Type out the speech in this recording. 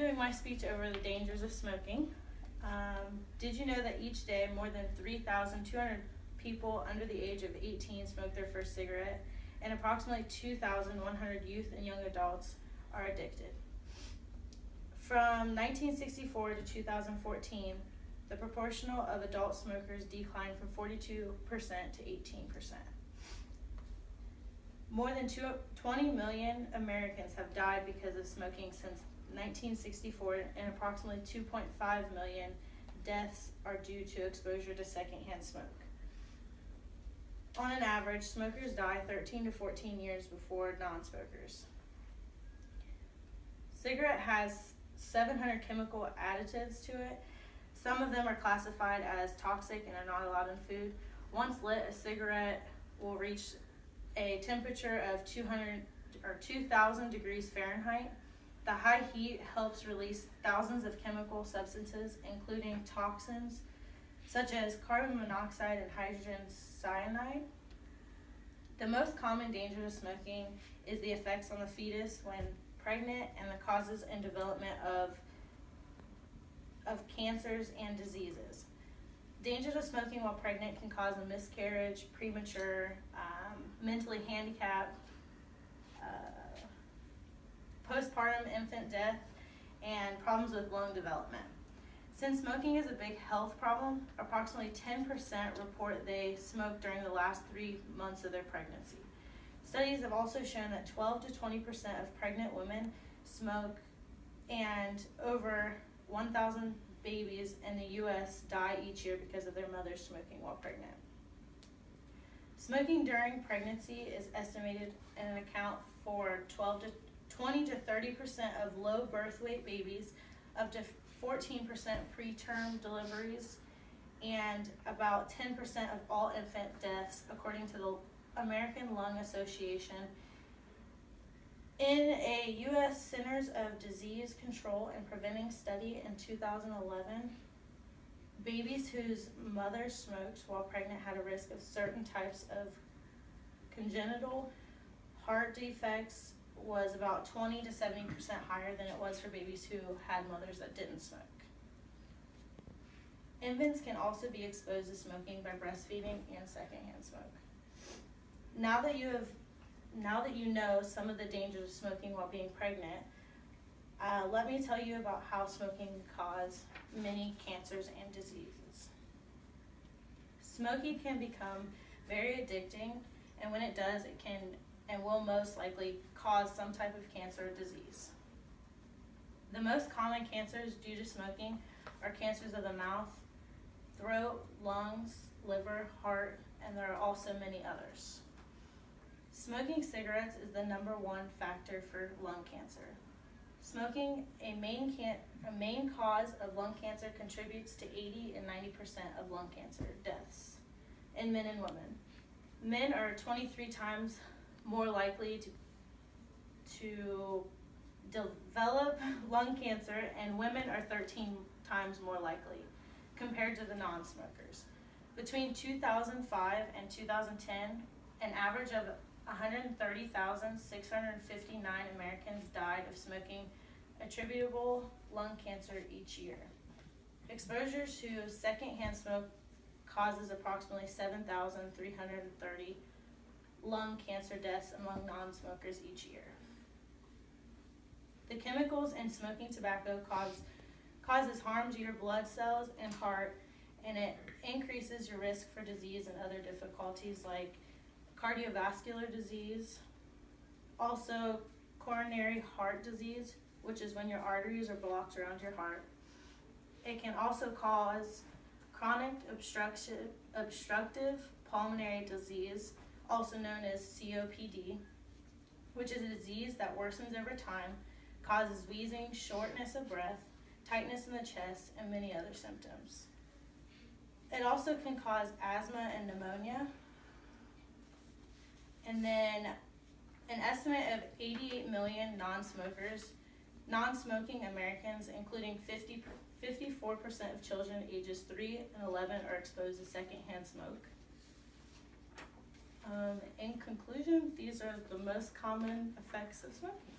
doing my speech over the dangers of smoking. Did you know that each day more than 3,200 people under the age of 18 smoke their first cigarette, and approximately 2,100 youth and young adults are addicted? From 1964 to 2014, the proportion of adult smokers declined from 42% to 18%. More than 20 million Americans have died because of smoking since 1964, and approximately 2.5 million deaths are due to exposure to secondhand smoke. On an average, smokers die 13 to 14 years before non-smokers. Cigarette has 700 chemical additives to it. Some of them are classified as toxic and are not allowed in food. Once lit, a cigarette will reach a temperature of 2,000 degrees Fahrenheit. The high heat helps release thousands of chemical substances, including toxins such as carbon monoxide and hydrogen cyanide. The most common danger of smoking is the effects on the fetus when pregnant and the causes and development of cancers and diseases. Dangers of smoking while pregnant can cause a miscarriage, premature, mentally handicapped, postpartum infant death, and problems with lung development. Since smoking is a big health problem, approximately 10% report they smoked during the last 3 months of their pregnancy. Studies have also shown that 12 to 20% of pregnant women smoke, and over 1,000 babies in the U.S. die each year because of their mothers smoking while pregnant. Smoking during pregnancy is estimated and account for 20 to 30% of low birth weight babies, up to 14% preterm deliveries, and about 10% of all infant deaths, according to the American Lung Association. In a U.S. Centers of Disease Control and Preventing study in 2011, babies whose mothers smoked while pregnant had a risk of certain types of congenital heart defects was about 20 to 70% higher than it was for babies who had mothers that didn't smoke. Infants can also be exposed to smoking by breastfeeding and secondhand smoke. Now that you know some of the dangers of smoking while being pregnant, let me tell you about how smoking can cause many cancers and diseases. Smoking can become very addicting, and when it does, it can and will most likely cause some type of cancer or disease. The most common cancers due to smoking are cancers of the mouth, throat, lungs, liver, heart, and there are also many others. Smoking cigarettes is the number one factor for lung cancer. Smoking, a main cause of lung cancer, contributes to 80 and 90% of lung cancer deaths in men and women. Men are 23 times more likely to develop lung cancer, and women are 13 times more likely compared to the non-smokers. Between 2005 and 2010, an average of 130,659 Americans died of smoking attributable lung cancer each year. Exposure to secondhand smoke causes approximately 7,330 lung cancer deaths among non-smokers each year. The chemicals in smoking tobacco causes harm to your blood cells and heart, and it increases your risk for disease and other difficulties like cardiovascular disease, also coronary heart disease, which is when your arteries are blocked around your heart. It can also cause chronic obstructive pulmonary disease, also known as COPD, which is a disease that worsens over time, causes wheezing, shortness of breath, tightness in the chest, and many other symptoms. It also can cause asthma and pneumonia. And then an estimate of 88 million non-smoking Americans, including 54% of children ages 3 and 11 are exposed to secondhand smoke. In conclusion, these are the most common effects of smoking.